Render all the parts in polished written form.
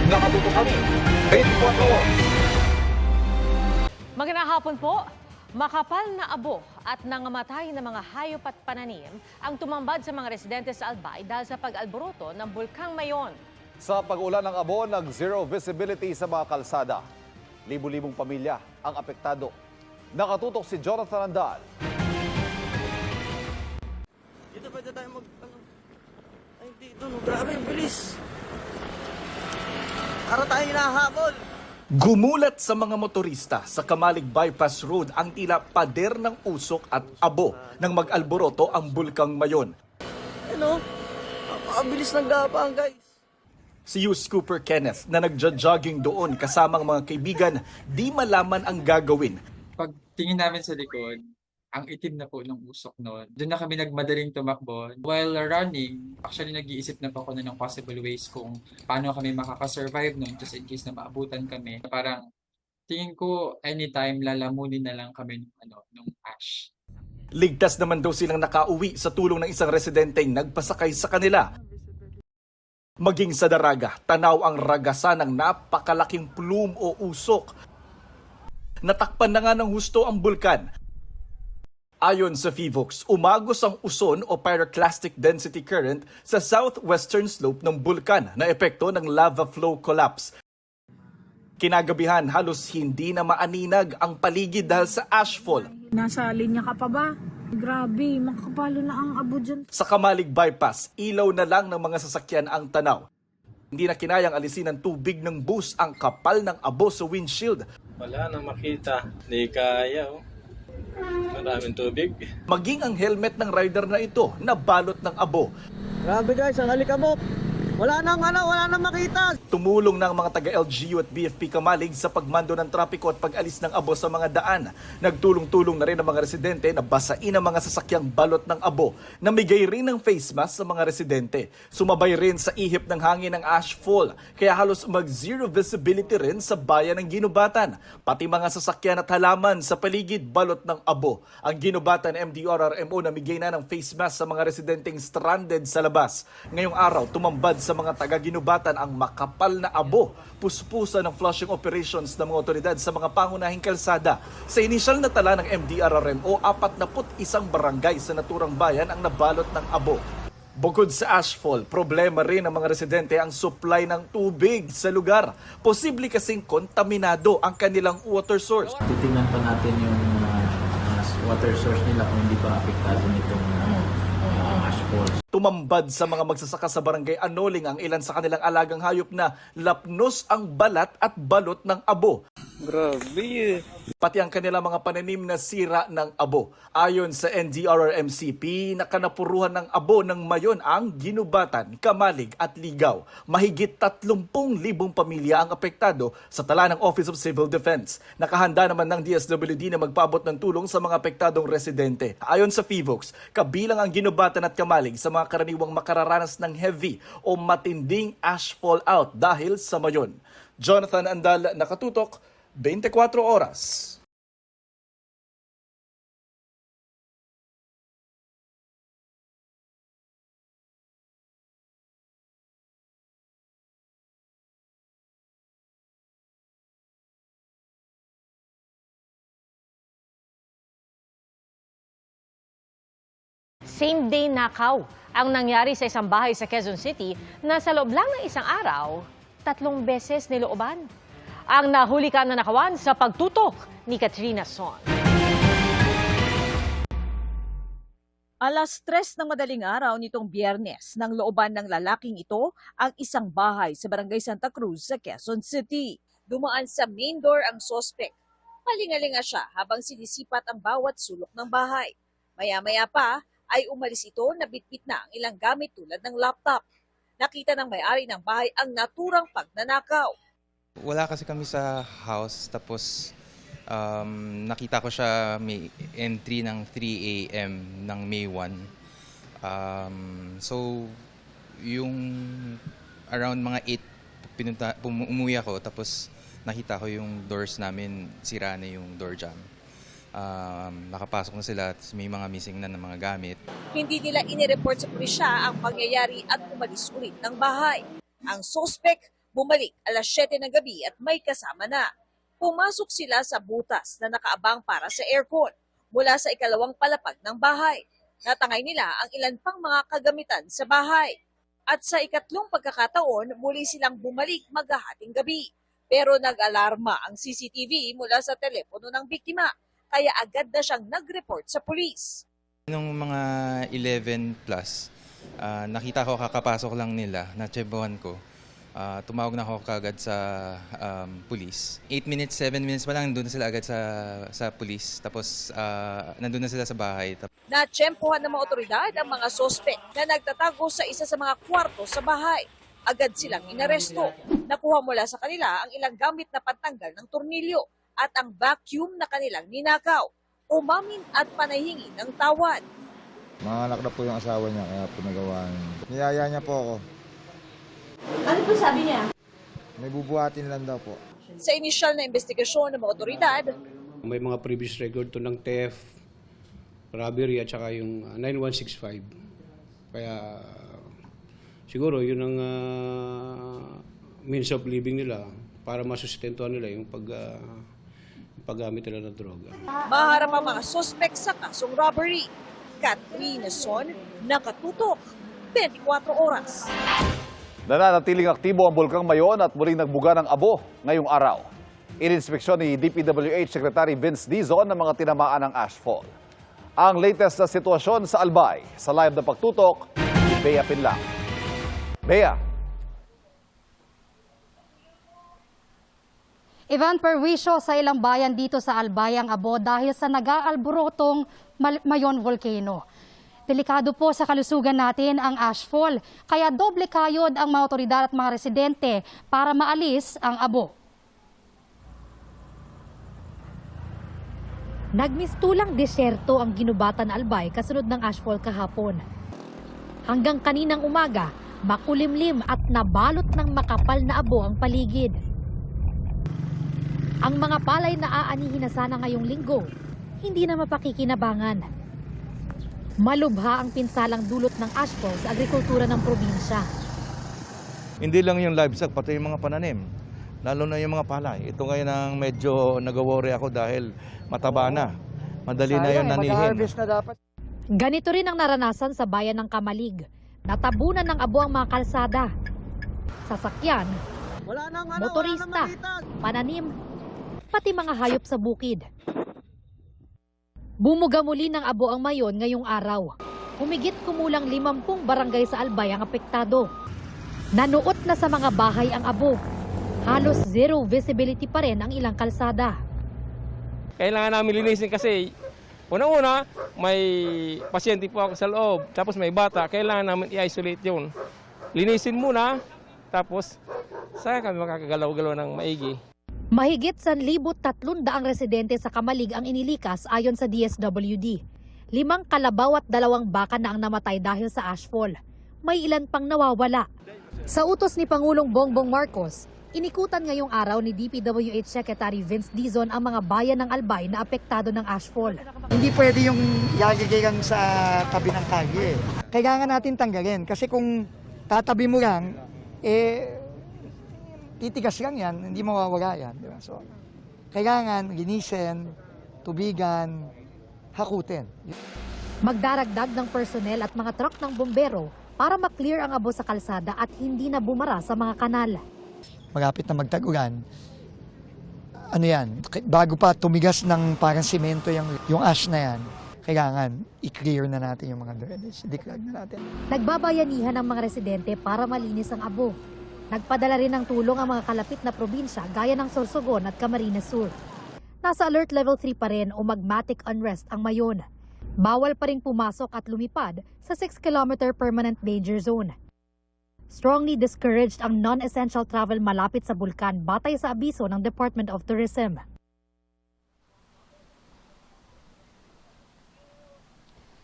Nakatuto kami. 24 oras. Magandang hapon po. Makapal na abo at nangamatay na mga hayop at pananim ang tumambad sa mga residente sa Albay dahil sa pag-alboroto ng Bulkang Mayon. Sa pag-ulan ng abo, nag-zero visibility sa mga kalsada. Libu-libong pamilya ang apektado. Nakatutok si Jonathan Andal. Dito pwede tayo Ay, dito, no. Grabe, ang bilis. Para tayo hinahabol. Gumulat sa mga motorista sa Kamalig Bypass Road ang tila pader ng usok at abo nang mag-alboroto ang Bulkang Mayon. Ano? Ang bilis ng gapang, guys. Si Hughes Cooper Kenneth na nagja-jogging doon kasamang mga kaibigan, di malaman ang gagawin. Pag tingin namin sa likod, ang itim na po ng usok noon. Doon na kami nagmadaling tumakbo. While running, actually nag-iisip na po ako na ng possible ways kung paano kami makakasurvive noon just in case na maabutan kami. Parang tingin ko anytime lalamunin na lang kami nung ash. Ligtas naman daw silang nakauwi sa tulong ng isang residenteng nagpasakay sa kanila. Maging sa daraga, tanaw ang ragasan ng napakalaking plume o usok. Natakpan na nga ng husto ang bulkan. Ayon sa FIVOX, umagos ang uson o pyroclastic density current sa southwestern slope ng bulkan na epekto ng lava flow collapse. Kinagabihan, halos hindi na maaninag ang paligid dahil sa ashfall. Nasa linya ka pa ba? Grabe, makapalo na ang abo dyan. Sa Kamalig Bypass, ilaw na lang ng mga sasakyan ang tanaw. Hindi na kinayang alisin ng tubig ng bus ang kapal ng abo sa windshield. Wala nang makita. Hindi kaya. Maraming tubig. Maging ang helmet ng rider na ito nabalot ng abo. Grabe, guys. Ang alikabok. Wala nang makita. Tumulong ng mga taga-LGU at BFP Kamalig sa pagmando ng trapiko at pag-alis ng abo sa mga daan. Nagtulong-tulong na rin ang mga residente na basain ang mga sasakyang balot ng abo. Namigay rin ng face mask sa mga residente. Sumabay rin sa ihip ng hangin ng ashfall. Kaya halos mag-zero visibility rin sa bayan ng Ginubatan. Pati mga sasakyan at halaman sa paligid balot ng abo. Ang Ginubatan MDRRMO namigay na ng face mask sa mga residenteng stranded sa labas. Ngayong araw, tumambad sa mga taga-Ginubatan ang makapal na abo, puspusa ng flushing operations ng mga otoridad sa mga pangunahing kalsada. Sa inisyal na tala ng MDRRMO, 41 barangay sa naturang bayan ang nabalot ng abo. Bukod sa ashfall, problema rin ng mga residente ang supply ng tubig sa lugar. Posible kasing kontaminado ang kanilang water source. Titingnan pa natin yung water source nila kung hindi pa apektado nitong ashfall. Tumambad sa mga magsasaka sa barangay Anoling ang ilan sa kanilang alagang hayop na lapnos ang balat at balot ng abo. Grabe. Pati ang kanilang mga pananim na sira ng abo. Ayon sa NDRRMC, nakanapuruhan ng abo ng Mayon ang Ginubatan, Kamalig at Ligaw. Mahigit 30,000 pamilya ang apektado sa tala ng Office of Civil Defense. Nakahanda naman ng DSWD na magpaabot ng tulong sa mga apektadong residente. Ayon sa FIVOX, kabilang ang Ginubatan at Kamalig sa mga karaniwang makararanas ng heavy o matinding ash fallout dahil sa Mayon. Jonathan Andal, nakatutok, 24 oras. Same day nakaw ang nangyari sa isang bahay sa Quezon City na sa loob lang ng isang araw, 3 beses nilooban. Ang nahuli ka na nakawan sa pagtutok ni Katrina Son. Alas 3 ng madaling araw nitong Biyernes nang looban ng lalaking ito ang isang bahay sa Barangay Santa Cruz sa Quezon City. Dumaan sa main door ang sospek. Palingalinga siya habang sinisipat ang bawat sulok ng bahay. Maya-maya pa ay umalis ito na bitbit na ang ilang gamit tulad ng laptop. Nakita ng may-ari ng bahay ang naturang pagnanakaw. Wala kasi kami sa house, tapos nakita ko siya may entry ng 3 a.m. ng May 1. So, yung around mga 8, umuwi ako, tapos nakita ko yung doors namin, sira na yung door jamb. Nakapasok na sila at may mga missing na ng mga gamit. Hindi nila inireport sa pulisya ang pangyayari at umalis ulit ng bahay. Ang suspect Bumalik alas 7 ng gabi at may kasama na. Pumasok sila sa butas na nakaabang para sa aircon mula sa ikalawang palapag ng bahay. Natangay nila ang ilan pang mga kagamitan sa bahay. At sa ikatlong pagkakataon, muli silang bumalik maghahating gabi. Pero nag-alarma ang CCTV mula sa telepono ng biktima, kaya agad na siyang nag-report sa pulis. Nung mga 11 plus, nakita ko kakapasok lang nila, natsebuhan ko. Tumawag na ako kagad sa pulis. 8 minutes, 7 minutes pa lang, nandun na sila agad sa pulis. Tapos nandun na sila sa bahay. Natsyempohan ng mga otoridad ang mga sospek na nagtatago sa isa sa mga kwarto sa bahay. Agad silang inaresto. Nakuha mula sa kanila ang ilang gamit na pantanggal ng tornilyo at ang vacuum na kanilang ninakaw. Umamin at panahingi ng tawad. Manganak na po yung asawa niya, kaya po nagawa niya. Niyaya niya po ako. Ano po sabi niya? May bubuhatin lang daw po. Sa inisyal na investigasyon ng mga otoridad, may mga previous record to ng theft, robbery at saka yung 9165. Kaya siguro yun ang means of living nila para masustentuhan nila yung paggamit nila ng droga. maharap ang mga sospek sa kasong robbery. Katrina Son, nakatutok, 24 oras. Nananatiling aktibo ang Bulkang Mayon at muling nagbuga ng abo ngayong araw. Ininspeksyon ni DPWH Secretary Vince Dizon ang mga tinamaan ng ashfall. Ang latest na sitwasyon sa Albay, sa live na pagtutok ni Bea Pinlang. Bea. Ivan, perwisyo sa ilang bayan dito sa Albay ang abo dahil sa nag-aalborotong Mayon Volcano. Delikado po sa kalusugan natin ang ashfall, kaya doble kayod ang mga otoridad at mga residente para maalis ang abo. Nagmistulang deserto ang ginubatan Albay kasunod ng ashfall kahapon. Hanggang kaninang umaga, makulimlim at nabalot ng makapal na abo ang paligid. Ang mga palay na aanihin na sana ngayong linggo, hindi na mapakikinabangan. Malubha ang pinsalang dulot ng ashfall sa agrikultura ng probinsya. Hindi lang yung livestock, pati yung mga pananim. Lalo na yung mga palay. Ito ngayon ang medyo nag-worry ako dahil mataba na. Madali na yung nanihin. Ganito rin ang naranasan sa bayan ng Kamalig. Natabunan ng abo ang mga kalsada. Sasakyan, motorista, pananim, pati mga hayop sa bukid. Bumuga muli ng abo ang Mayon ngayong araw. Humigit kumulang 50 barangay sa Albay ang apektado. Nanuot na sa mga bahay ang abo. Halos zero visibility pa rin ang ilang kalsada. Kailangan namin linisin kasi unang-una may pasyente po ako sa loob, tapos may bata, kailangan namin i-isolate yun. Linisin muna, tapos saka kami makakagalaw-galaw ng maigi. Mahigit 1,300 residente sa Kamalig ang inilikas ayon sa DSWD. 5 kalabaw at 2 baka na ang namatay dahil sa ashfall. May ilan pang nawawala. Sa utos ni Pangulong Bongbong Marcos, inikutan ngayong araw ni DPWH Secretary Vince Dizon ang mga bayan ng Albay na apektado ng ashfall. Hindi pwede yung iagagay lang sa tabi ng kalye. Kailangan natin tanggalin kasi kung tatabi mo lang, titigas lang yan, hindi mawawala yan. Diba? So, kailangan linisin, tubigan, hakutin. Magdaragdag ng personnel at mga truck ng bombero para maklear ang abo sa kalsada at hindi na bumara sa mga kanal. Malapit na magtag-ulan, ano yan, bago pa tumigas ng parang simento yung ash na yan, kailangan i-clear na natin yung mga drainage, i-declare na natin. Nagbabayanihan ang mga residente para malinis ang abo. Nagpadala rin ng tulong ang mga kalapit na probinsya gaya ng Sorsogon at Camarines Sur. Nasa alert level 3 pa rin o magmatic unrest ang Mayon. Bawal pa rin pumasok at lumipad sa 6-kilometer permanent danger zone. Strongly discouraged ang non-essential travel malapit sa bulkan batay sa abiso ng Department of Tourism.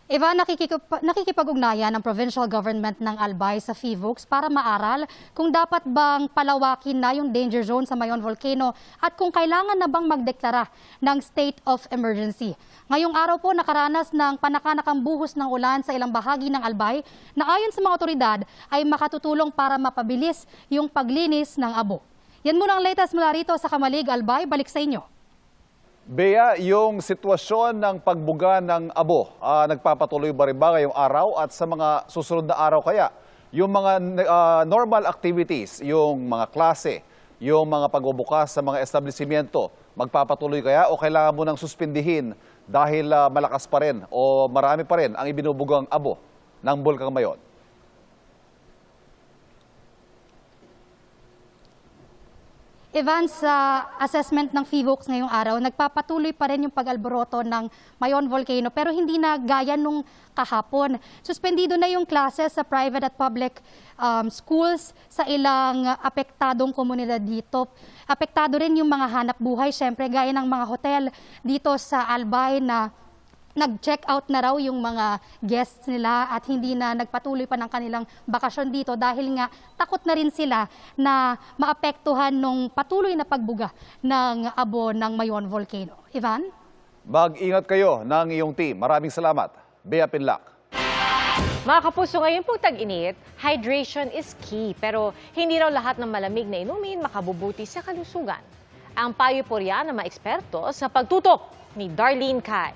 Eva, nakikipag-ugnayan ng provincial government ng Albay sa FIVOX para maaral kung dapat bang palawakin na yung danger zone sa Mayon Volcano at kung kailangan na bang magdeklara ng state of emergency. Ngayong araw po nakaranas ng panakanakang buhos ng ulan sa ilang bahagi ng Albay na ayon sa mga otoridad ay makatutulong para mapabilis yung paglinis ng abo. Yan muna ang latest mula rito sa Kamalig, Albay. Balik sa inyo. Bea, yung sitwasyon ng pagbuga ng abo, nagpapatuloy ba rin ba ngayong araw at sa mga susunod na araw kaya? Yung mga normal activities, yung mga klase, yung mga pagbubukas sa mga establishmento, magpapatuloy kaya o kailangan mo nang suspindihin dahil malakas pa rin o marami pa rin ang ibinubugang abo ng Bulkang Mayon? Evan, sa assessment ng FIVOX ngayong araw, nagpapatuloy pa rin yung pag-alboroto ng Mayon Volcano pero hindi na gaya nung kahapon. Suspendido na yung classes sa private at public schools sa ilang apektadong komunidad dito. Apektado rin yung mga hanap buhay, syempre gaya ng mga hotel dito sa Albay na nag-check out na raw yung mga guests nila at hindi na nagpatuloy pa ng kanilang bakasyon dito dahil nga takot na rin sila na maapektuhan nung patuloy na pagbuga ng abo ng Mayon Volcano. Ivan? Mag-ingat kayo ng iyong team. Maraming salamat. Bea Pinlac. Mga kapuso, ngayon pong tag-init, hydration is key. Pero hindi raw lahat ng malamig na inumin makabubuti sa kalusugan. Ang payo po riyan ng mga eksperto sa pagtutok ni Darlene Kai.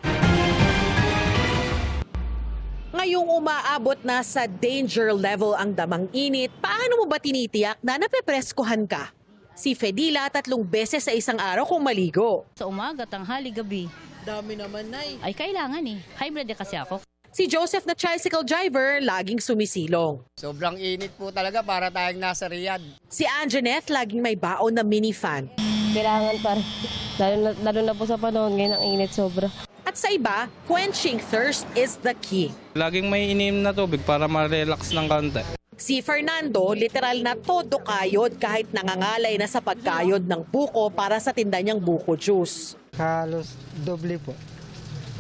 Ngayong umaabot na sa danger level ang damang init, paano mo ba tinitiyak na napepreskuhan ka? Si Fedila 3 beses sa isang araw kung maligo. Sa umaga, tanghali, gabi. Dami naman, Nay. Ay, kailangan eh. Hybrid kasi ako. Si Joseph na tricycle driver, laging sumisilong. Sobrang init po talaga para tayong nasa Riyadh. Si Anjaneth, laging may baon na minifan. Kailangan pa rin. Lalo na po sa panahon ngayon, ang init sobra. At sa iba, quenching thirst is the key. Laging may iniim na tubig para ma-relax ng konti. Si Fernando, literal na todo kayod kahit nangangalay na sa pagkayod ng buko para sa tinda niyang buko juice. Halos doble po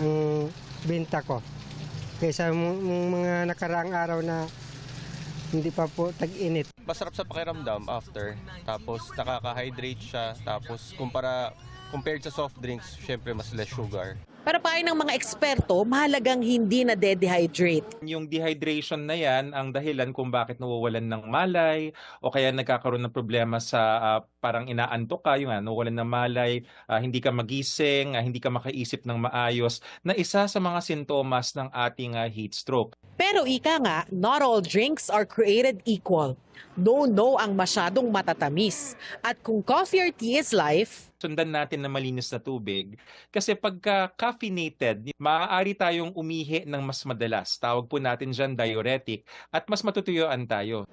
ang benta ko kaysa mga nakaraang araw na hindi pa po tag-init. Masarap sa pakiramdam after, tapos nakaka-hydrate siya, tapos compared sa soft drinks, syempre mas less sugar. Para payo ng mga eksperto, mahalagang hindi na dehydrate. Yung dehydration na yan ang dahilan kung bakit nawawalan ng malay o kaya nagkakaroon ng problema sa parang inaantok ka, yung nawawalan ng malay, hindi ka magising, hindi ka makaisip ng maayos, na isa sa mga sintomas ng ating heat stroke. Pero ika nga, not all drinks are created equal. No ang masyadong matatamis. At kung coffee or tea is life, sundan natin na malinis na tubig. Kasi pagka caffeinated, maaari tayong umihi ng mas madalas. Tawag po natin dyan diuretic at mas matutuyuan tayo.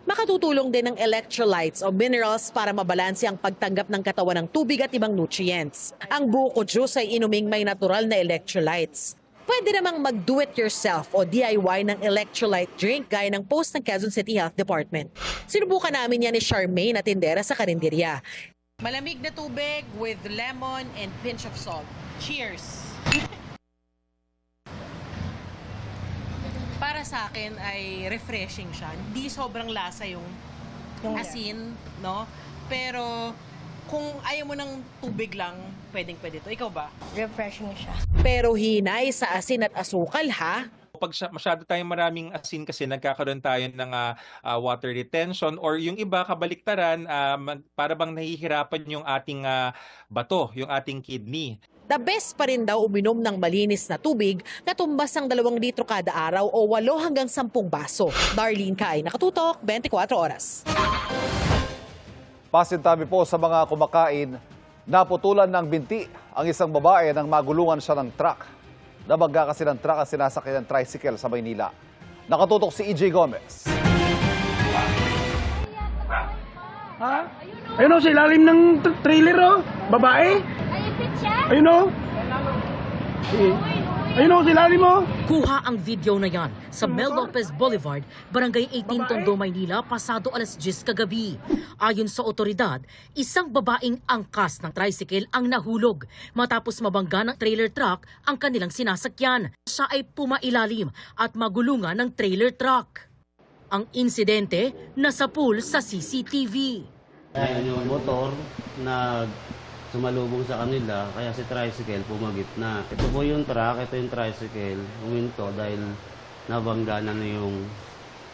makatutulong din ng electrolytes o minerals para mabalanse ang pagtanggap ng katawan ng tubig at ibang nutrients. Ang buko juice ay inuming may natural na electrolytes. Pwede namang mag-do-it-yourself o DIY ng electrolyte drink gaya ng post ng Quezon City Health Department. Sinubukan namin yan ni Charmaine na tindera sa karinderya. Malamig na tubig with lemon and pinch of salt. Cheers! Para sa akin ay refreshing siya. Hindi sobrang lasa yung asin, no? Pero kung ayaw mo ng tubig lang, pwedeng-pwede to. Ikaw ba? Refreshing siya. Pero hinay sa asin at asukal, ha? Pag masyado tayong maraming asin kasi nagkakaroon tayo ng water retention or yung iba kabaliktaran, para bang nahihirapan yung ating bato, yung ating kidney. The best pa rin daw uminom ng malinis na tubig na tumbas ng 2 litro kada araw o 8 hanggang 10 baso. Darlene Kai, Nakatutok, 24 oras. Pasintabi po sa mga kumakain, naputulan ng binti ang isang babae nang magulungan siya ng truck. Nabagga kasi ng truck ang sinasakyan ng tricycle sa Maynila. Nakatutok si EJ Gomez. Ha? Ayun o, sa ilalim ng trailer o. Babae. Ayun o. Ayun o, sila mo. Kuha ang video na yan sa Mel Lopez Boulevard, Barangay 18, Tondo, Maynila, pasado alas 10 kagabi. Ayon sa otoridad, isang babaeng angkas ng tricycle ang nahulog matapos mabangga ng trailer truck ang kanilang sinasakyan. Siya ay pumailalim at magulungan ng trailer truck. Ang insidente nasa pool sa CCTV. Ayan yung motor na sumalubong sa kanila, kaya si tricycle pumagit na. Ito po yung truck, ito yung tricycle, huminto dahil nabangga na yung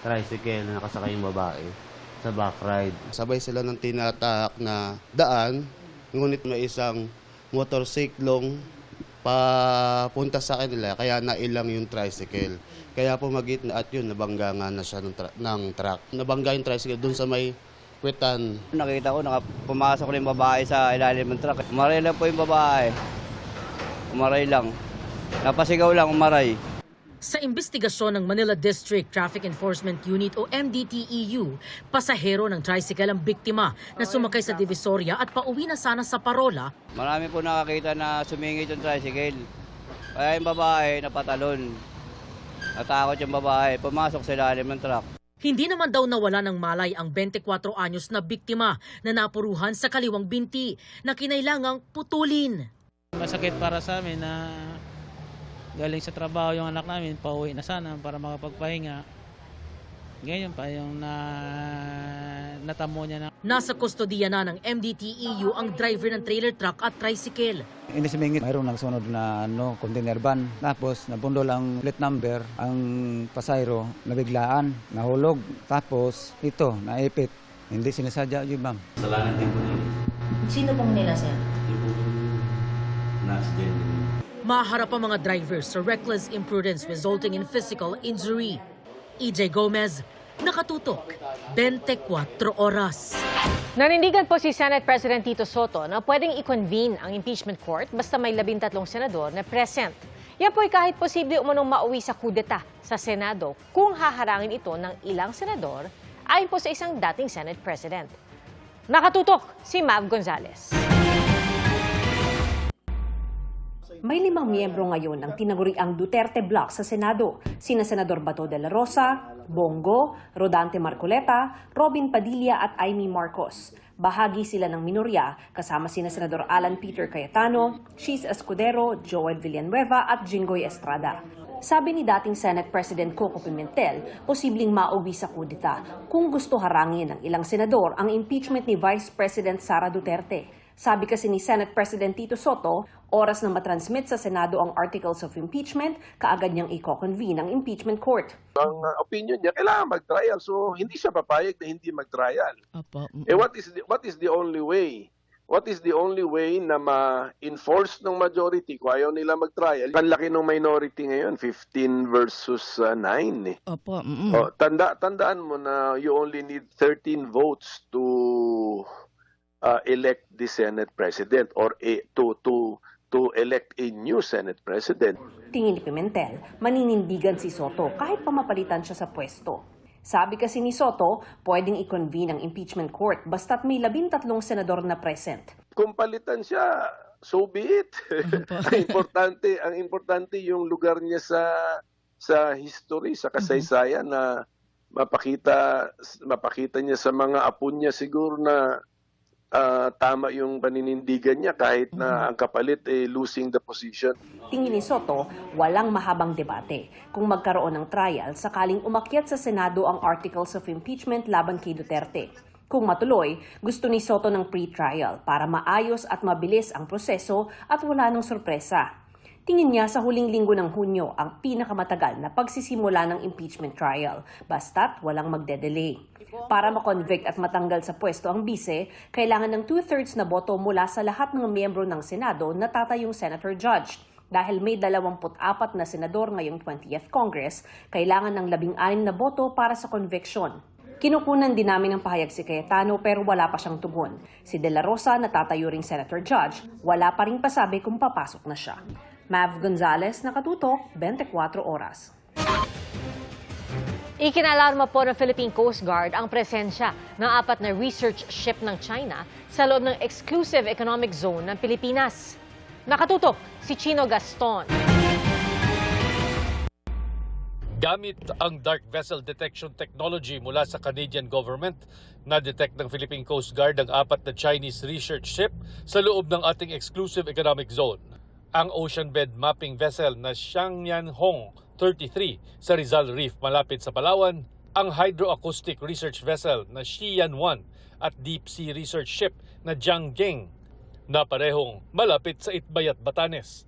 tricycle na nakasakay yung babae sa back ride. Sabay sila ng tinatak na daan, ngunit may isang motorsiklong papunta sa kanila, kaya nailang yung tricycle. Kaya pumagit na at yun, nabangga nga na siya ng truck. Nabangga yung tricycle dun sa may kwetan. Nakita ko, pumasok na yung babae sa ilalim ng truck. Umaray lang po yung babae. Umaray lang. Napasigaw lang, umaray. Sa investigasyon ng Manila District Traffic Enforcement Unit o MDTEU, pasahero ng tricycle ang biktima na sumakay sa Divisoria at pauwi na sana sa Parola. Marami po nakakita na sumingit yung tricycle. Kaya yung babae napatalon. Natakot yung babae, pumasok sa ilalim ng truck. Hindi naman daw nawala ng malay ang 24 anyos na biktima na napuruhan sa kaliwang binti na kinailangang putulin. Masakit para sa amin na galing sa trabaho yung anak namin, pauwi na sana para makapagpahinga. Ngayon pa yung natamo niya na. Nasa kustodiya na ng MDTEU ang driver ng trailer truck at tricycle. Hindi sumingit, mayroong nagsunod na container van. Tapos nabundol ang plate number, ang pasayro nabiglaan, nahulog. Tapos ito, naipit. Hindi sinasadya yun, ma'am. Salanan din po niya. Sino pong nila, sir? Yung po na-accident. Maharap ang mga drivers sa reckless imprudence resulting in physical injury. EJ Gomez, Nakatutok, 24 Oras. Nanindigan po si Senate President Tito Soto na pwedeng i-convene ang impeachment court basta may 13 senador na present. Yan po ay kahit posible umunong mauwi sa kudeta sa Senado kung haharangin ito ng ilang senador ayon po sa isang dating Senate President. Nakatutok si Mav Gonzales. May 5 miyembro ngayon ng tinaguriang Duterte Bloc sa Senado, sina Senador Bato de la Rosa, Bongo, Rodante Marcoleta, Robin Padilla at Amy Marcos. Bahagi sila ng minorya kasama sina Senador Alan Peter Cayetano, Cheese Escudero, Joel Villanueva at Jinggoy Estrada. Sabi ni dating Senate President Coco Pimentel, posibleng mauwi sa kudeta kung gusto harangin ng ilang senador ang impeachment ni Vice President Sara Duterte. Sabi kasi ni Senate President Tito Soto, oras na matransmit sa Senado ang Articles of Impeachment, kaagad niyang i-convene ang impeachment court. Ang opinion niya, kailangan mag-trial. So, hindi siya papayag na hindi mag-trial. What is the only way? What is the only way na ma-enforce ng majority kung ayaw nila mag-trial? Ang laki ng minority ngayon, 15 versus 9 eh. Opo. Tandaan mo na you only need 13 votes to elect the Senate President or to elect a new Senate President. Tingin ni Pimentel, maninindigan si Soto kahit pamapalitan siya sa pwesto. Sabi kasi ni Soto, pwedeng i-convene ang impeachment court basta't may 13 senador na present. Kung palitan siya, so be it. ang importante yung lugar niya sa history, sa kasaysayan na mapakita niya sa mga apo niya siguro na tama yung paninindigan niya kahit na ang kapalit losing the position. Tingin ni Soto, walang mahabang debate kung magkaroon ng trial sakaling umakyat sa Senado ang Articles of Impeachment laban kay Duterte. Kung matuloy, gusto ni Soto ng pre-trial para maayos at mabilis ang proseso at wala ng sorpresa. Tingin niya sa huling linggo ng Hunyo ang pinakamatagal na pagsisimula ng impeachment trial, basta't walang magde-delay. Para makonvict at matanggal sa pwesto ang bise, kailangan ng 2/3 na boto mula sa lahat ng miyembro ng Senado na tatayong senator judge. Dahil may 24 na senador ngayong 20th Congress, kailangan ng 16 na boto para sa conviction. Kinukunan din namin ng pahayag si Cayetano pero wala pa siyang tugon. Si De La Rosa na tatayo ring senator judge, wala pa ring pasabi kung papasok na siya. Mav Gonzales, Nakatutok, 24 Oras. Ikinalarma po ng Philippine Coast Guard ang presensya ng 4 na research ship ng China sa loob ng Exclusive Economic Zone ng Pilipinas. Nakatutok si Chino Gaston. Gamit ang dark vessel detection technology mula sa Canadian government, na-detect ng Philippine Coast Guard ang 4 na Chinese research ship sa loob ng ating exclusive economic zone. Ang ocean bed mapping vessel na Xiangyan Hong 33 sa Rizal Reef malapit sa Palawan, ang hydroacoustic research vessel na Xi'an 1 at deep sea research ship na Jianggang na parehong malapit sa Itbayat, Batanes.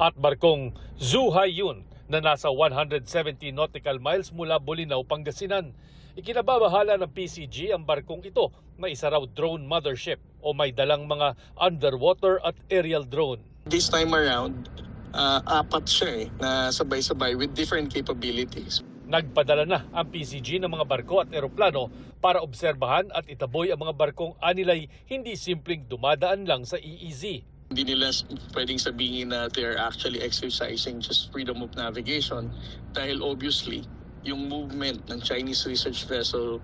At barkong Zhu Haiyun na nasa 170 nautical miles mula Bolinao, Pangasinan. Ikinababahala ng PCG ang barkong ito na isa raw drone mothership o may dalang mga underwater at aerial drone. This time around, 4 siya na sabay-sabay with different capabilities. Nagpadala na ang PCG ng mga barko at eroplano para obserbahan at itaboy ang mga barkong anilay hindi simpleng dumadaan lang sa EEZ. Hindi nila pwedeng sabihin na they're actually exercising just freedom of navigation dahil obviously yung movement ng Chinese research vessel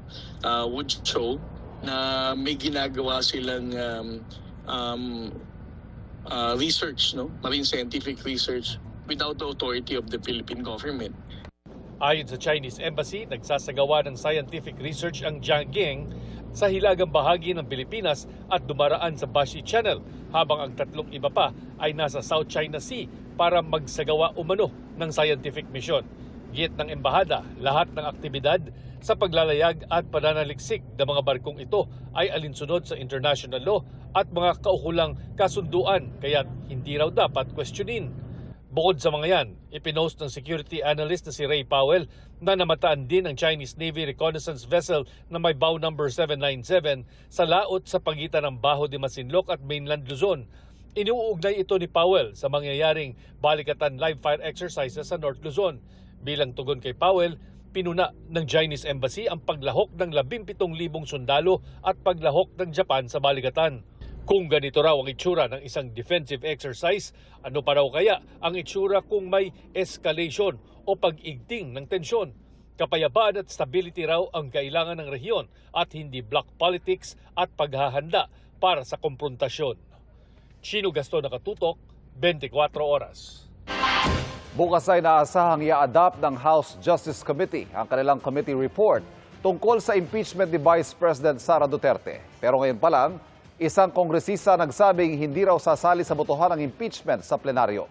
would show na may ginagawa silang research, no? Marine scientific research without the authority of the Philippine government. Ayon sa Chinese Embassy, nagsasagawa ng scientific research ang Jianggang sa hilagang bahagi ng Pilipinas at dumaraan sa Bashi Channel, habang ang 3 iba pa ay nasa South China Sea para magsagawa umano ng scientific mission. Git ng embahada, lahat ng aktibidad sa paglalayag at pananaliksik ng mga barkong ito ay alinsunod sa international law at mga kaukulang kasunduan, kaya hindi raw dapat questionin. Bukod sa mga yan, ipinost ng security analyst na si Ray Powell na namataan din ang Chinese Navy reconnaissance vessel na may bow number 797 sa laot sa pagitan ng Bajo de Masinloc at mainland Luzon. Inuugnay ito ni Powell sa mangyayaring balikatan live fire exercises sa North Luzon. Bilang tugon kay Powell, pinuna ng Chinese Embassy ang paglahok ng 17,000 sundalo at paglahok ng Japan sa balikatan. Kung ganito raw ang itsura ng isang defensive exercise, ano pa raw kaya ang itsura kung may escalation o pag-igting ng tensyon? Kapayapaan at stability raw ang kailangan ng rehiyon at hindi block politics at paghahanda para sa komprontasyon. Chino Gaston, Nakatutok, 24 Oras. Bukas ay naasahang i-adapt ng House Justice Committee ang kanilang committee report tungkol sa impeachment ni Vice President Sara Duterte. Pero ngayon pa lang, isang kongresista nagsabing hindi raw sasali sa botohan ng impeachment sa plenaryo.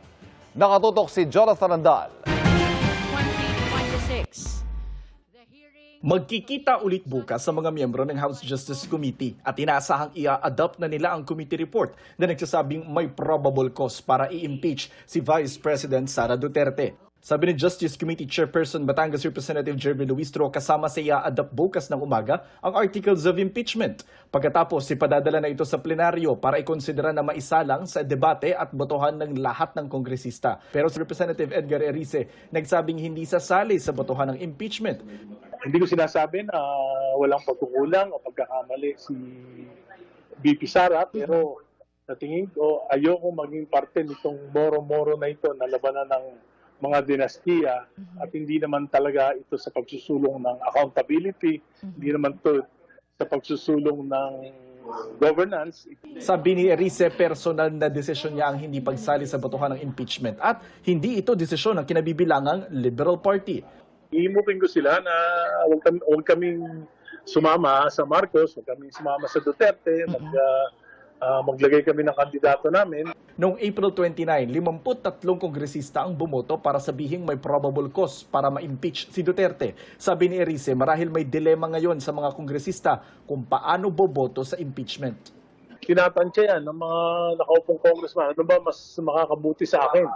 Nakatutok si Jonathan Andal. 2026. Magkikita ulit bukas sa mga miyembro ng House Justice Committee at inaasahang i-adopt na nila ang committee report na nagsasabing may probable cause para i-impeach si Vice President Sara Duterte. Sabi ni Justice Committee Chairperson Batangas Representative Jeremy Luistro, kasama sa i-adopt bukas ng umaga ang articles of impeachment. Pagkatapos, ipadadala na ito sa plenaryo para ikonsidera na maisalang sa debate at botohan ng lahat ng kongresista. Pero si Representative Edgar Erice nagsabing hindi sasali sa botohan ng impeachment. Hindi ko sinasabi na walang pagkukulang o pagkakamali si VP Sara, pero sa tingin ko ayoko maging parte nitong moro-moro na ito na labanan ng mga dinastiya at hindi naman talaga ito sa pagsusulong ng accountability, hindi naman ito sa pagsusulong ng governance. Sabi ni Erice, personal na desisyon niya ang hindi pagsali sa botohan ng impeachment at hindi ito desisyon ng kinabibilangang Liberal Party. Iimupin ko sila na huwag kaming sumama sa Marcos, huwag kaming sumama sa Duterte, maglagay kami ng kandidato namin. Noong April 29, 53 kongresista ang bumoto para sabihing may probable cause para ma-impeach si Duterte. Sabi ni Erice, marahil may dilema ngayon sa mga kongresista kung paano boboto sa impeachment. Tinatansya yan ng mga nakaupong congressman, ano ba mas makakabuti sa akin?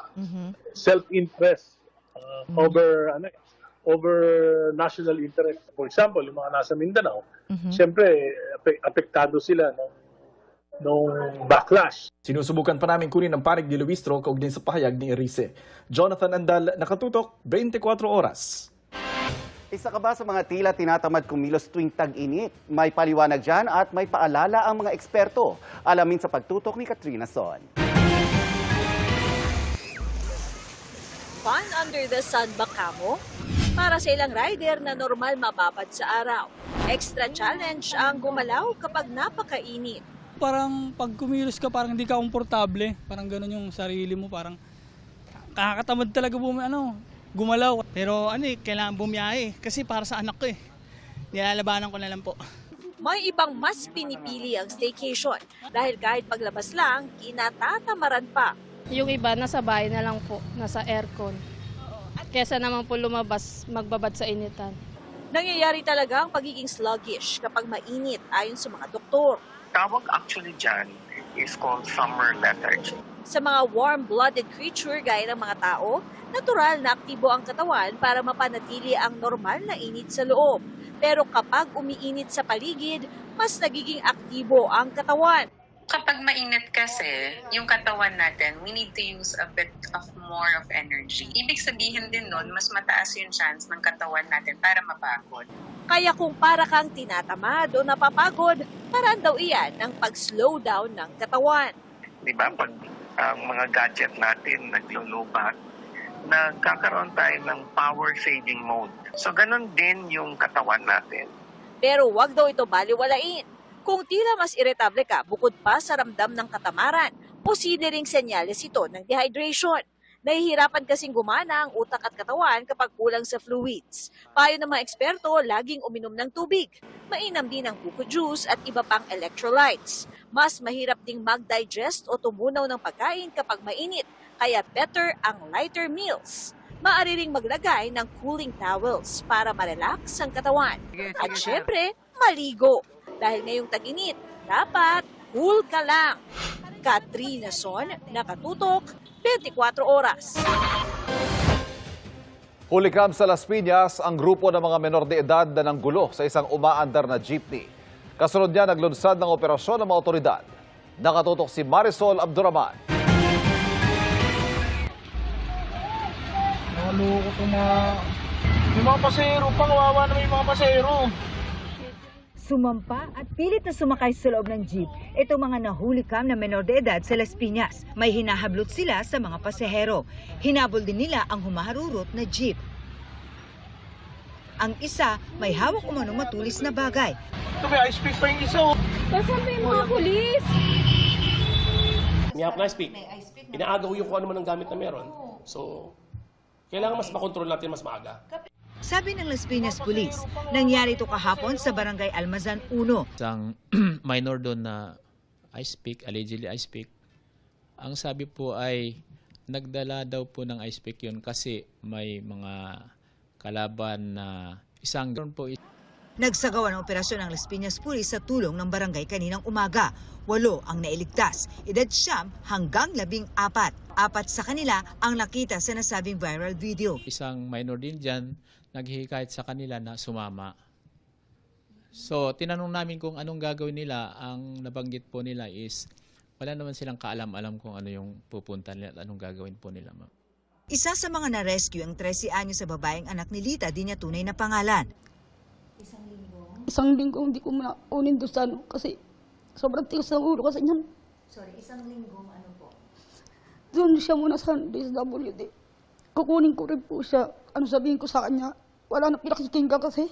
Self-interest over national interest. For example, yung mga nasa Mindanao, siyempre apektado sila nung backlash. Sinusubukan pa namin kunin ang panig ni Luistro kaugnay sa pahayag ni Erice. Jonathan Andal, Nakatutok, 24 Oras. Isa ka ba sa mga tila tinatamad kumilos tuwing tag-init? May paliwanag dyan at may paalala ang mga eksperto. Alamin sa pagtutok ni Katrina Son. Fun under the sun ba kamo? Para sa ilang rider na normal mababad sa araw. Extra challenge ang gumalaw kapag napakainit. Parang pag kumilos ka, parang hindi ka komportable. Parang gano'n yung sarili mo, parang nakakatamad talaga gumalaw. Pero kailangan bumiyahe kasi para sa anak ko eh. Nilalabanan ko na lang po. May ibang mas pinipili ang staycation dahil kahit paglabas lang, kinatatamaran pa. Yung iba nasa bahay na lang po, nasa aircon. Kesa naman po lumabas, magbabad sa initan. Nangyayari talaga ang pagiging sluggish kapag mainit ayon sa mga doktor. Tawag actually dyan is called summer lethargy. Sa mga warm-blooded creature gaya ng mga tao, natural na aktibo ang katawan para mapanatili ang normal na init sa loob. Pero kapag umiinit sa paligid, mas nagiging aktibo ang katawan. Kapag mainit kasi, yung katawan natin, we need to use a bit of more of energy. Ibig sabihin din nun, mas mataas yung chance ng katawan natin para mapagod. Kaya kung para kang tinatamad o napapagod, paraan daw iyan ng pag-slow down ng katawan. Diba? Pag ang mga gadget natin naglulubat, nagkakaroon tayo ng power saving mode. So ganun din yung katawan natin. Pero wag daw ito baliwalain. Kung tila mas irritable ka bukod pa sa ramdam ng katamaran, posible ring senyales ito ng dehydration. Nahihirapan kasing gumana ang utak at katawan kapag kulang sa fluids. Payo ng mga eksperto, laging uminom ng tubig. Mainam din ang buko juice at iba pang electrolytes. Mas mahirap ding mag-digest o tumunaw ng pagkain kapag mainit, kaya better ang lighter meals. Maaari ring maglagay ng cooling towels para ma-relax ang katawan. At syempre, maligo. Dahil ngayong tag-init, dapat cool ka lang. Katrina Son, Nakatutok, 24 oras. Hulikam sa Las Piñas ang grupo ng mga menor de edad na nanggulo sa isang umaandar na jeepney. Kasunod niya naglunsad ng operasyon ng mga otoridad. Nakatutok si Marisol Abduraman. Nakaloko ko may mga pasahero pa, kawawa na may mga pasahero. Sumampa at pilit na sumakay sa loob ng jeep itong mga nahulikam na menor de edad sa Las Piñas. May hinahablot sila sa mga pasahero. Hinabol din nila ang humaharurot na jeep. Ang isa may hawak umanong matulis na bagay. Ito may ice pick pa yung isa. Nasaan ba yung mga pulis? May hawak na ice pick. Inaagaw yung kung ano man ang gamit na meron. So, kailangan mas makontrol natin mas maaga. Sabi ng Las Piñas Police, nangyari ito kahapon sa Barangay Almazan 1. Isang minor doon na ice pick, allegedly ice pick. Ang sabi po ay nagdala daw po ng ice pick yun kasi may mga kalaban na isang ganoon po. Nagsagawa ng operasyon ng Las Piñas Police sa tulong ng barangay kaninang umaga. 8 ang nailigtas, edad 9 hanggang 14. 4 sa kanila ang nakita sa nasabing viral video. Isang minor din dyan, naghihikayat sa kanila na sumama. So, tinanong namin kung anong gagawin nila. Ang nabanggit po nila is, wala naman silang kaalam-alam kung ano yung pupunta nila at anong gagawin po nila, ma'am. Isa sa mga na-rescue ang 13 anyos sa babaeng anak ni Lita, di niya tunay na pangalan. Isang linggo hindi ko maunin doon sa kasi sobrang tigas ng ulo kasi niyan. Sorry, isang linggo ano po? Doon siya muna sa DSWD. Kukunin ko rin po siya. Ano sabihin ko sa kanya? Wala na pinakasitingga kasi.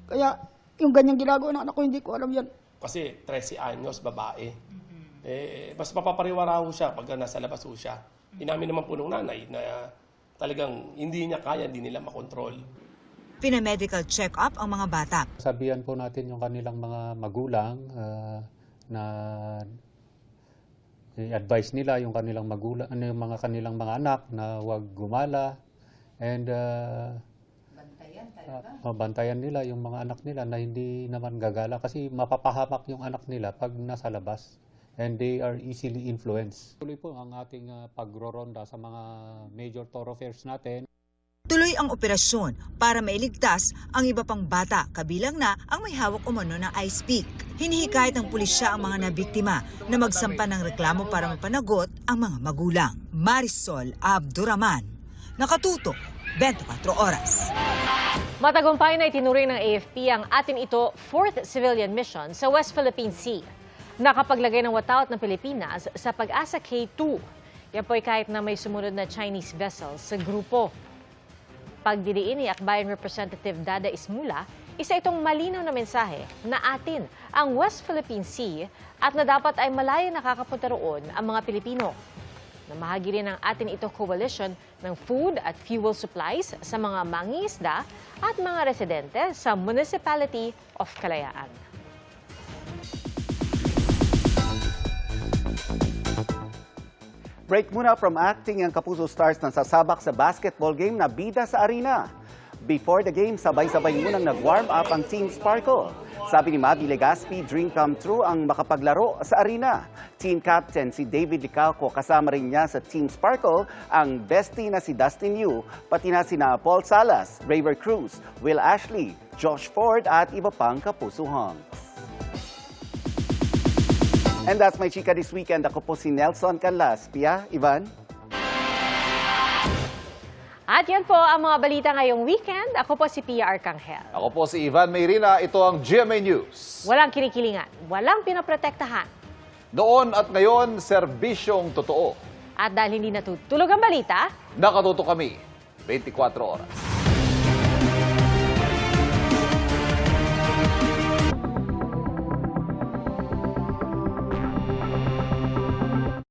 Kaya yung ganyang ginagawa ng anak ko, hindi ko alam yan. Kasi 13 anyos, babae. Mas mapapariwara ho siya pag nasa labas ho siya. Inamin naman po ng nanay na talagang hindi niya kaya, hindi nila makontrol. Pinamedical check-up ang mga bata. Sabihan po natin yung kanilang mga magulang na i-advise nila yung kanilang magulang, yung mga kanilang mga anak na huwag gumala and bantayan nila yung mga anak nila na hindi naman gagala kasi mapapahamak yung anak nila pag nasa labas and they are easily influenced. Tuloy po ang ating pagroronda sa mga major thoroughfares natin. Tuloy ang operasyon para mailigtas ang iba pang bata, kabilang na ang may hawak umano ng ice pick. Hinihikayat ng pulisya ang mga nabiktima na magsampa ng reklamo para mapanagot ang mga magulang. Marisol Abduraman, Nakatutok, 24 oras. Matagumpay na itinuring ng AFP ang atin ito 4th civilian mission sa West Philippine Sea. Nakapaglagay ng wataot ng Pilipinas sa Pag-asa K2. Yan po ay kahit na may sumunod na Chinese vessels sa grupo. Pagdiriin ni Akbayan Representative Dada Ismula, isa itong malinaw na mensahe na atin ang West Philippine Sea at na dapat ay malaya nakakapunta roon ang mga Pilipino. Namahagi rin ang Atin Ito Coalition ng food at fuel supplies sa mga mangingisda at mga residente sa Municipality of Kalayaan. Break muna from acting ang Kapuso Stars na sasabak sa basketball game na bida sa arena. Before the game, sabay-sabay munang nag-warm up ang Team Sparkle. Sabi ni Mavi Legaspi, dream come true ang makapaglaro sa arena. Team captain si David Licalco, kasama rin niya sa Team Sparkle ang bestie na si Dustin Yu, pati na sina Paul Salas, Raver Cruz, Will Ashley, Josh Ford at iba pang Kapuso Hunks. And that's my chika this weekend. Ako po si Nelson Canlas. Pia, Ivan? At yan po ang mga balita ngayong weekend. Ako po si Pia Arcangel. Ako po si Ivan Mayrina. Ito ang GMA News. Walang kinikilingan, walang pinaprotektahan. Noon at ngayon, serbisyong totoo. At dahil hindi natutulog ang balita, Nakatuto kami 24 oras.